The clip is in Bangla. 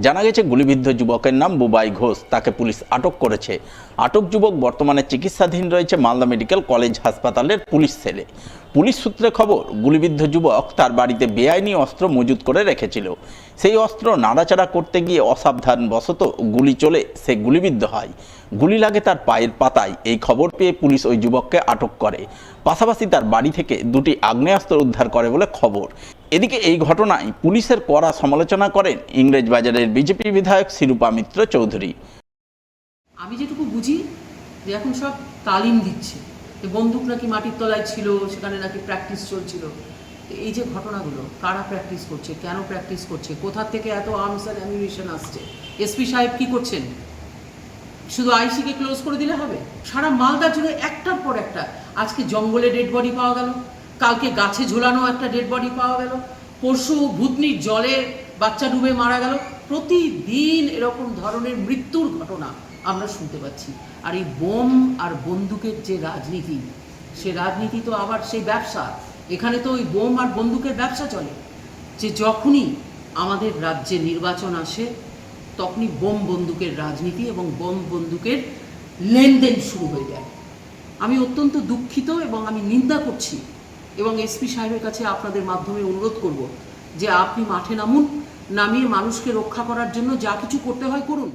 জানা গেছে গুলিবিদ্ধ যুবকের নাম বুবাই ঘোষ। তাকে পুলিশ আটক করেছে। আটক যুবক বর্তমানে চিকিৎসাধীন রয়েছে মালদা মেডিকেল কলেজ হাসপাতালের পুলিশ সেলে। পুলিশ সূত্রে খবর, গুলিবিদ্ধ যুবক তার বাড়িতে বেআইনি অস্ত্র মজুত করে রেখেছিল। সেই অস্ত্র নাড়াচাড়া করতে গিয়ে অসাবধানবশত গুলি চলে সে গুলিবিদ্ধ হয়। গুলি লাগে তার পায়ের পাতায়। এই খবর পেয়ে পুলিশ ওই যুবককে আটক করে। পাশাপাশি তার বাড়ি থেকে দুটি আগ্নেয়াস্ত্র উদ্ধার করে বলে খবর। এদিকে এই ঘটনায় পুলিশের কড়া সমালোচনা করেন ইংরেজবাজারের বিজেপি বিধায়ক শিরূপা মিত্র চৌধুরী। আমি যেটুকু বুঝি যে এখন সব তালিম দিচ্ছে, বন্দুক নাকি মাটির তলায় ছিল, সেখানে নাকি প্র্যাকটিস চলছিল। এই যে ঘটনাগুলো, কারা প্র্যাকটিস করছে, কেন প্র্যাকটিস করছে, কোথা থেকে এত আর্মস অ্যান্ড অ্যামিউনিশন আসছে, এসপি সাহেব কি করছেন? শুধু আইসিকে ক্লোজ করে দিলে হবে? সারা মালদা জুড়ে একটার পর একটা, আজকে জঙ্গলে ডেড বডি পাওয়া গেল, কালকে গাছে ঝোলানো একটা ডেড বডি পাওয়া গেল, পরশু ভূতনির জলে বাচ্চা ডুবে মারা গেল। প্রতিদিন এরকম ধরনের মৃত্যুর ঘটনা আমরা শুনতে পাচ্ছি। আর এই বোম আর বন্দুকের যে রাজনীতি, সে রাজনীতি তো আবার সেই ব্যবসা। এখানে তো ওই বোম আর বন্দুকের ব্যবসা চলে, যে যখনই আমাদের রাজ্যে নির্বাচন আসে তখনই বোম বন্দুকের রাজনীতি এবং বোম বন্দুকের লেনদেন শুরু হয়ে যায়। আমি অত্যন্ত দুঃখিত এবং আমি নিন্দা করছি, এবং এসপি সাহেবের কাছে আপনাদের মাধ্যমে অনুরোধ করব যে আপনি মাঠে নামুন, নামিয়ে মানুষকে রক্ষা করার জন্য যা কিছু করতে হয় করুন।